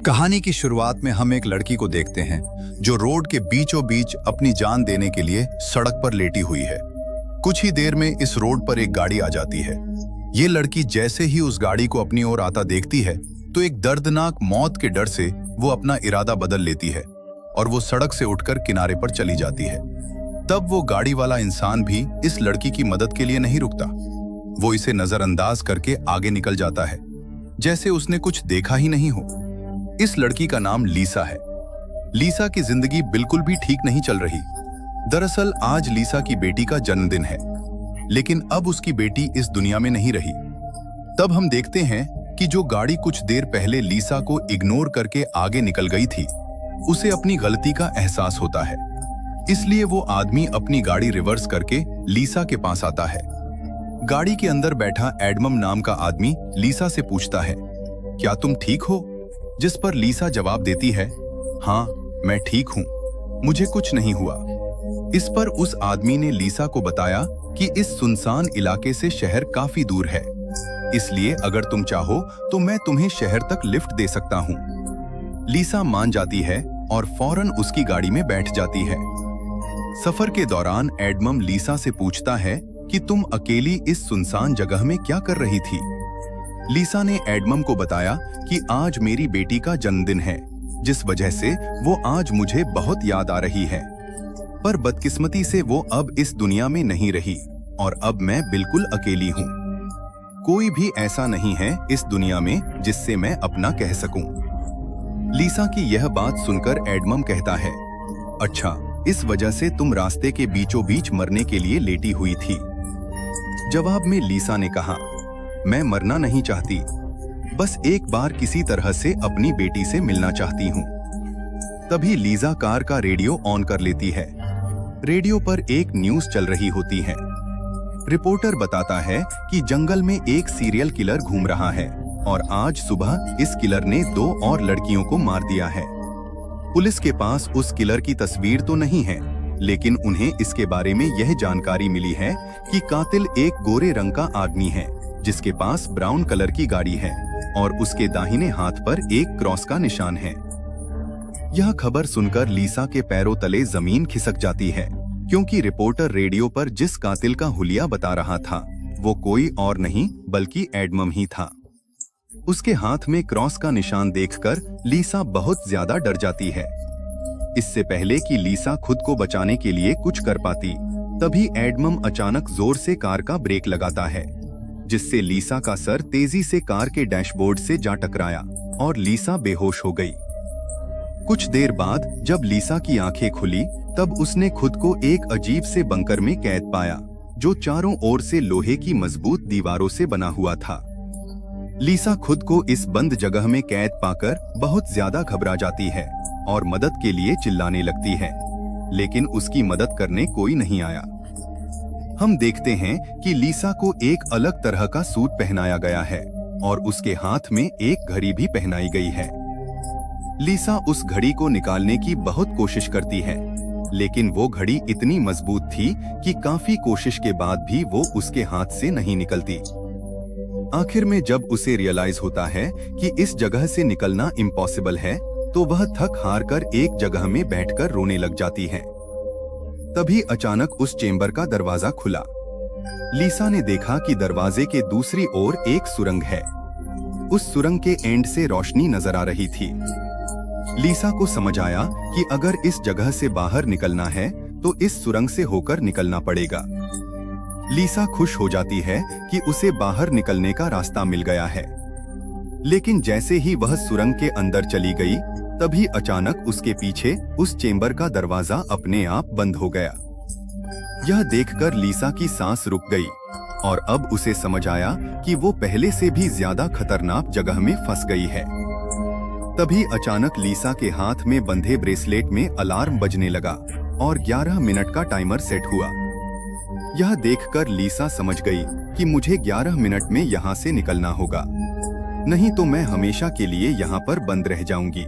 कहानी की शुरुआत में हम एक लड़की को देखते हैं जो रोड के बीचों बीच अपनी जान देने के लिए सड़क पर लेटी हुई है। कुछ ही देर में इस रोड पर एक गाड़ी आ जाती है। ये लड़की जैसे ही उस गाड़ी को अपनी ओर आता देखती है तो एक दर्दनाक मौत के डर से वो अपना इरादा बदल लेती है और वो सड़क से उठकर किनारे पर चली जाती है। तब वो गाड़ी वाला इंसान भी इस लड़की की मदद के लिए नहीं रुकता। वो इसे नजरअंदाज करके आगे निकल जाता है, जैसे उसने कुछ देखा ही नहीं हो। इस लड़की का नाम लीसा है। लीसा की जिंदगी बिल्कुल भी ठीक नहीं चल रही। दरअसल आज लीसा की बेटी का जन्मदिन है, लेकिन अब उसकी बेटी इस दुनिया में नहीं रही। तब हम देखते हैं कि जो गाड़ी कुछ देर पहले लीसा को इग्नोर करके आगे निकल गई थी, उसे अपनी गलती का एहसास होता है। इसलिए वो आदमी अपनी गाड़ी रिवर्स करके लीसा के पास आता है। गाड़ी के अंदर बैठा एडमम नाम का आदमी लीसा से पूछता है, क्या तुम ठीक हो? जिस पर लीसा जवाब देती है, हाँ मैं ठीक हूँ, मुझे कुछ नहीं हुआ। इस पर उस आदमी ने लीसा को बताया कि इस सुनसान इलाके से शहर काफी दूर है, इसलिए अगर तुम चाहो तो मैं तुम्हें शहर तक लिफ्ट दे सकता हूँ। लीसा मान जाती है और फौरन उसकी गाड़ी में बैठ जाती है। सफर के दौरान एडमम लीसा से पूछता है कि तुम अकेली इस सुनसान जगह में क्या कर रही थी? लीसा ने एडमम को बताया कि आज मेरी बेटी का जन्मदिन है, जिस वजह से वो आज मुझे बहुत याद आ रही है। पर बदकिस्मती से वो अब इस दुनिया में नहीं रही और अब मैं बिल्कुल अकेली हूँ। कोई भी ऐसा नहीं है इस दुनिया में जिससे मैं अपना कह सकूं। लीसा की यह बात सुनकर एडमम कहता है, अच्छा, इस वजह से तुम रास्ते के बीचों बीच मरने के लिए लेटी हुई थी। जवाब में लीसा ने कहा, मैं मरना नहीं चाहती, बस एक बार किसी तरह से अपनी बेटी से मिलना चाहती हूँ। तभी लीजा कार का रेडियो ऑन कर लेती है। रेडियो पर एक न्यूज़ चल रही होती है। रिपोर्टर बताता है कि जंगल में एक सीरियल किलर घूम रहा है और आज सुबह इस किलर ने 2 और लड़कियों को मार दिया है। पुलिस के पास उस किलर की तस्वीर तो नहीं है, लेकिन उन्हें इसके बारे में यह जानकारी मिली है कि कातिल एक गोरे रंग का आदमी है जिसके पास ब्राउन कलर की गाड़ी है और उसके दाहिने हाथ पर एक क्रॉस का निशान है। यह खबर सुनकर लीसा के पैरों तले जमीन खिसक जाती है, क्योंकि रिपोर्टर रेडियो पर जिस कातिल का हुलिया बता रहा था वो कोई और नहीं बल्कि एडमम ही था। उसके हाथ में क्रॉस का निशान देखकर लीसा बहुत ज्यादा डर जाती है। इससे पहले कि लीसा खुद को बचाने के लिए कुछ कर पाती, तभी एडमम अचानक जोर से कार का ब्रेक लगाता है, जिससे लीसा का सर तेजी से कार के डैशबोर्ड से जा टकराया और लीसा बेहोश हो गई। कुछ देर बाद जब लीसा की आंखें खुली तब उसने खुद को एक अजीब से बंकर में कैद पाया, जो चारों ओर से लोहे की मजबूत दीवारों से बना हुआ था। लीसा खुद को इस बंद जगह में कैद पाकर बहुत ज्यादा घबरा जाती है और मदद के लिए चिल्लाने लगती है, लेकिन उसकी मदद करने कोई नहीं आया। हम देखते हैं कि लीसा को एक अलग तरह का सूट पहनाया गया है और उसके हाथ में एक घड़ी भी पहनाई गई है। लीसा उस घड़ी को निकालने की बहुत कोशिश करती है, लेकिन वो घड़ी इतनी मजबूत थी कि काफी कोशिश के बाद भी वो उसके हाथ से नहीं निकलती। आखिर में जब उसे रियलाइज होता है कि इस जगह से निकलना इम्पॉसिबल है, तो वह थक हार कर एक जगह में बैठकर रोने लग जाती है। तभी अचानक उस चेंबर का दरवाजा खुला। लीसा ने देखा कि दरवाजे के दूसरी ओर एक सुरंग है। उस सुरंग के एंड से रोशनी नजर आ रही थी। लीसा को समझ आया कि अगर इस जगह से बाहर निकलना है तो इस सुरंग से होकर निकलना पड़ेगा। लीसा खुश हो जाती है कि उसे बाहर निकलने का रास्ता मिल गया है। लेकिन जैसे ही वह सुरंग के अंदर चली गई, तभी अचानक उसके पीछे उस चेंबर का दरवाजा अपने आप बंद हो गया। यह देखकर लीसा की सांस रुक गई और अब उसे समझ आया कि वो पहले से भी ज्यादा खतरनाक जगह में फंस गई है। तभी अचानक लीसा के हाथ में बंधे ब्रेसलेट में अलार्म बजने लगा और 11 मिनट का टाइमर सेट हुआ। यह देखकर लीसा समझ गई कि मुझे 11 मिनट में यहाँ से निकलना होगा, नहीं तो मैं हमेशा के लिए यहाँ पर बंद रह जाऊंगी।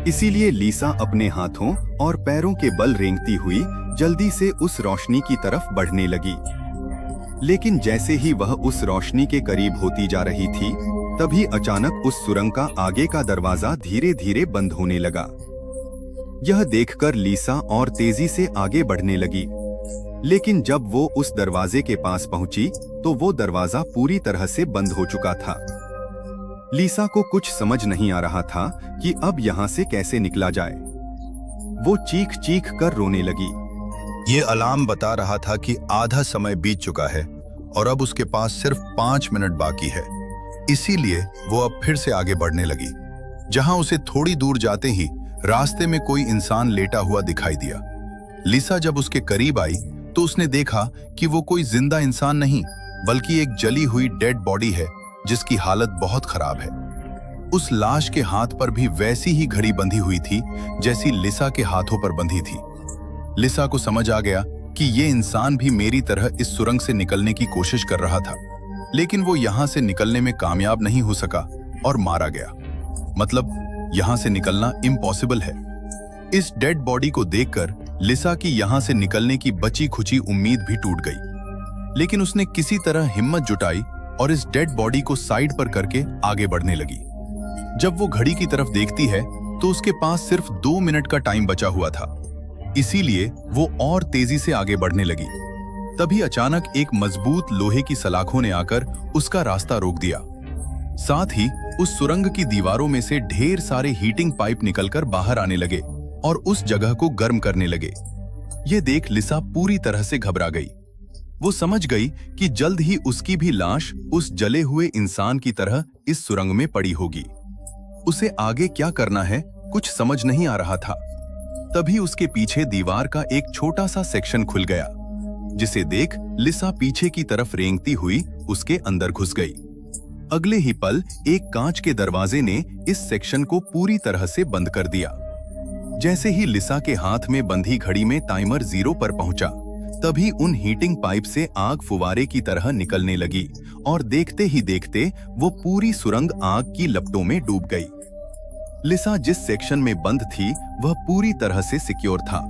इसीलिए लीसा अपने हाथों और पैरों के बल रेंगती हुई जल्दी से उस रोशनी की तरफ बढ़ने लगी। लेकिन जैसे ही वह उस रोशनी के करीब होती जा रही थी, तभी अचानक उस सुरंग का आगे का दरवाजा धीरे धीरे बंद होने लगा। यह देखकर लिसा और तेजी से आगे बढ़ने लगी, लेकिन जब वो उस दरवाजे के पास पहुंची तो वो दरवाजा पूरी तरह से बंद हो चुका था। लिसा को कुछ समझ नहीं आ रहा था कि अब यहाँ से कैसे निकला जाए। वो चीख चीख कर रोने लगी। ये अलार्म बता रहा था कि आधा समय बीत चुका है और अब उसके पास सिर्फ 5 मिनट बाकी है। इसीलिए वो अब फिर से आगे बढ़ने लगी। जहां उसे थोड़ी दूर जाते ही रास्ते में कोई इंसान लेटा हुआ दिखाई दिया। लिसा जब उसके करीब आई तो उसने देखा कि वो कोई जिंदा इंसान नहीं बल्कि एक जली हुई डेड बॉडी है जिसकी हालत बहुत खराब है। उस लाश के हाथ पर भी वैसी ही घड़ी बंधी हुई थी जैसी लिसा के हाथों पर बंधी थी। लिसा को समझ आ गया कि ये इंसान भी मेरी तरह इस सुरंग से निकलने की कोशिश कर रहा था, लेकिन वो यहां से निकलने में कामयाब नहीं हो सका और मारा गया। मतलब यहां से निकलना इम्पॉसिबल है। इस डेड बॉडी को देखकर लिसा की यहां से निकलने की बची खुची उम्मीद भी टूट गई, लेकिन उसने किसी तरह हिम्मत जुटाई और इस डेड बॉडी को साइड पर करके आगे बढ़ने लगी। जब वो घड़ी की तरफ देखती है तो उसके पास सिर्फ 2 मिनट का टाइम बचा हुआ था, इसीलिए वो और तेजी से आगे बढ़ने लगी। तभी अचानक एक मजबूत लोहे की सलाखों ने आकर उसका रास्ता रोक दिया। साथ ही उस सुरंग की दीवारों में से ढेर सारे हीटिंग पाइप निकलकर बाहर आने लगे और उस जगह को गर्म करने लगे। ये देख लिसा पूरी तरह से घबरा गई। वो समझ गई कि जल्द ही उसकी भी लाश उस जले हुए इंसान की तरह इस सुरंग में पड़ी होगी। उसे आगे क्या करना है कुछ समझ नहीं आ रहा था। तभी उसके पीछे दीवार का एक छोटा सा सेक्शन खुल गया, जिसे देख लिसा पीछे की तरफ रेंगती हुई उसके अंदर घुस गई। अगले ही पल एक कांच के दरवाजे ने इस सेक्शन को पूरी तरह से बंद कर दिया। जैसे ही लिसा के हाथ में बंधी घड़ी में टाइमर 0 पर पहुंचा, तभी उन हीटिंग पाइप से आग फुवारे की तरह निकलने लगी और देखते ही देखते वो पूरी सुरंग आग की लपटों में डूब गई। लिसा जिस सेक्शन में बंद थी वह पूरी तरह से सिक्योर था,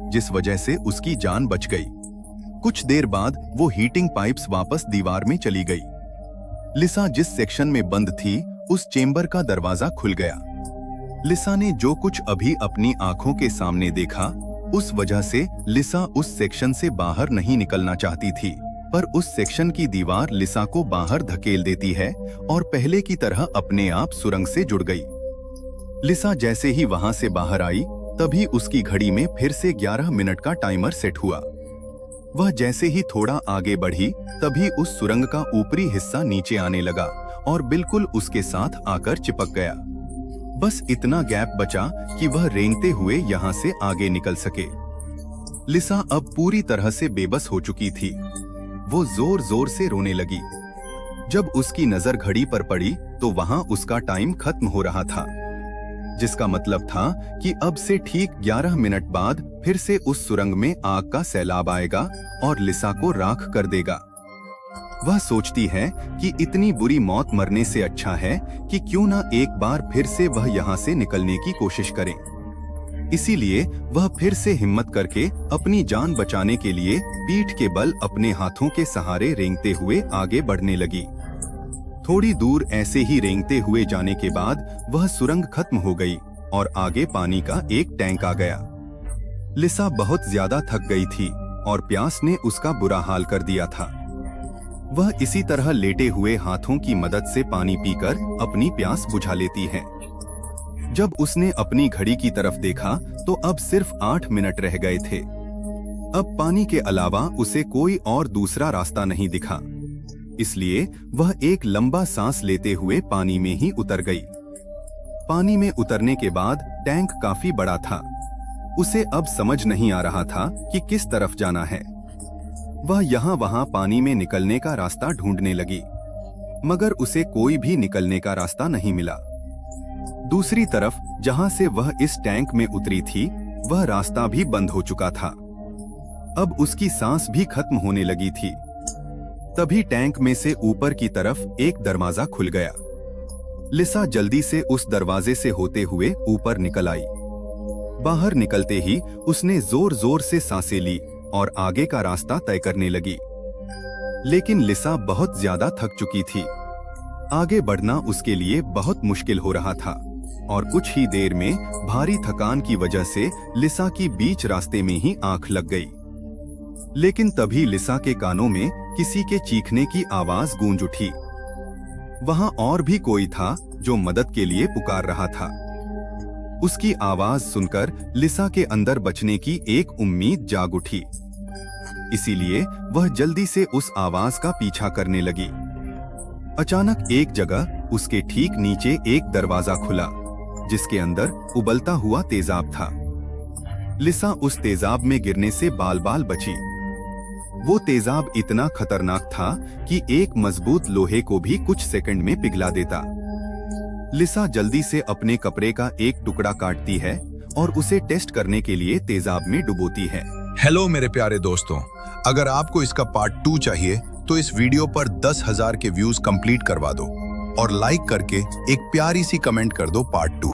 जिस वजह से उसकी जान बच गई। कुछ देर बाद वो हीटिंग पाइप्स वापस दीवार में चली गई। लिसा जिस सेक्शन में बंद थी उस चेंबर का दरवाजा खुल गया। लिसा ने जो कुछ अभी अपनी आंखों के सामने देखा, उस वजह से लिसा उस सेक्शन से बाहर नहीं निकलना चाहती थी, पर उस सेक्शन की दीवार लिसा को बाहर धकेल देती है और पहले की तरह अपने आप सुरंग से जुड़ गई। लिसा जैसे ही वहां से बाहर आई, तभी उसकी घड़ी में फिर से 11 मिनट का टाइमर सेट हुआ। वह जैसे ही थोड़ा आगे बढ़ी, तभी उस सुरंग का ऊपरी हिस्सा नीचे आने लगा और बिल्कुल उसके साथ आकर चिपक गया। बस इतना गैप बचा कि वह रेंगते हुए यहाँ से आगे निकल सके। लिसा अब पूरी तरह से बेबस हो चुकी थी। वो जोर जोर से रोने लगी। जब उसकी नजर घड़ी पर पड़ी तो वहां उसका टाइम खत्म हो रहा था, जिसका मतलब था कि अब से ठीक 11 मिनट बाद फिर से उस सुरंग में आग का सैलाब आएगा और लिसा को राख कर देगा। वह सोचती है कि इतनी बुरी मौत मरने से अच्छा है कि क्यों ना एक बार फिर से वह यहाँ से निकलने की कोशिश करे। इसीलिए वह फिर से हिम्मत करके अपनी जान बचाने के लिए पीठ के बल अपने हाथों के सहारे रेंगते हुए आगे बढ़ने लगी। थोड़ी दूर ऐसे ही रेंगते हुए जाने के बाद वह सुरंग खत्म हो गई और आगे पानी का एक टैंक आ गया। लिसा बहुत ज्यादा थक गई थी और प्यास ने उसका बुरा हाल कर दिया था। वह इसी तरह लेटे हुए हाथों की मदद से पानी पीकर अपनी प्यास बुझा लेती है। जब उसने अपनी घड़ी की तरफ देखा तो अब सिर्फ 8 मिनट रह गए थे। अब पानी के अलावा उसे कोई और दूसरा रास्ता नहीं दिखा, इसलिए वह एक लंबा सांस लेते हुए पानी में ही उतर गई। पानी में उतरने के बाद टैंक काफी बड़ा था। उसे अब समझ नहीं आ रहा था कि किस तरफ जाना है। वह यहाँ वहां पानी में निकलने का रास्ता ढूंढने लगी, मगर उसे कोई भी निकलने का रास्ता नहीं मिला। दूसरी तरफ जहां से वह इस टैंक में उतरी थी, वह रास्ता भी बंद हो चुका था। अब उसकी सांस भी खत्म होने लगी थी। तभी टैंक में से ऊपर की तरफ एक दरवाजा खुल गया। लिसा जल्दी से उस दरवाजे से होते हुए ऊपर निकल आई। बाहर निकलते ही उसने जोर जोर से सांसें ली और आगे का रास्ता तय करने लगी। लेकिन लिसा बहुत ज्यादा थक चुकी थी। आगे बढ़ना उसके लिए बहुत मुश्किल हो रहा था और कुछ ही देर में भारी थकान की वजह से लिसा की बीच रास्ते में ही आंख लग गई। लेकिन तभी लिसा के कानों में किसी के चीखने की आवाज गूंज उठी। वहां और भी कोई था जो मदद के लिए पुकार रहा था। उसकी आवाज सुनकर लिसा के अंदर बचने की एक उम्मीद जाग उठी। इसीलिए वह जल्दी से उस आवाज का पीछा करने लगी। अचानक एक जगह उसके ठीक नीचे एक दरवाजा खुला, जिसके अंदर उबलता हुआ तेजाब था। लिसा उस तेजाब में गिरने से बाल बाल बची। वो तेजाब इतना खतरनाक था कि एक मजबूत लोहे को भी कुछ सेकंड में पिघला देता। लिसा जल्दी से अपने कपड़े का एक टुकड़ा काटती है और उसे टेस्ट करने के लिए तेजाब में डुबोती है। हेलो मेरे प्यारे दोस्तों, अगर आपको इसका पार्ट 2 चाहिए तो इस वीडियो पर 10,000 के व्यूज कंप्लीट करवा दो और लाइक करके एक प्यारी सी कमेंट कर दो पार्ट 2।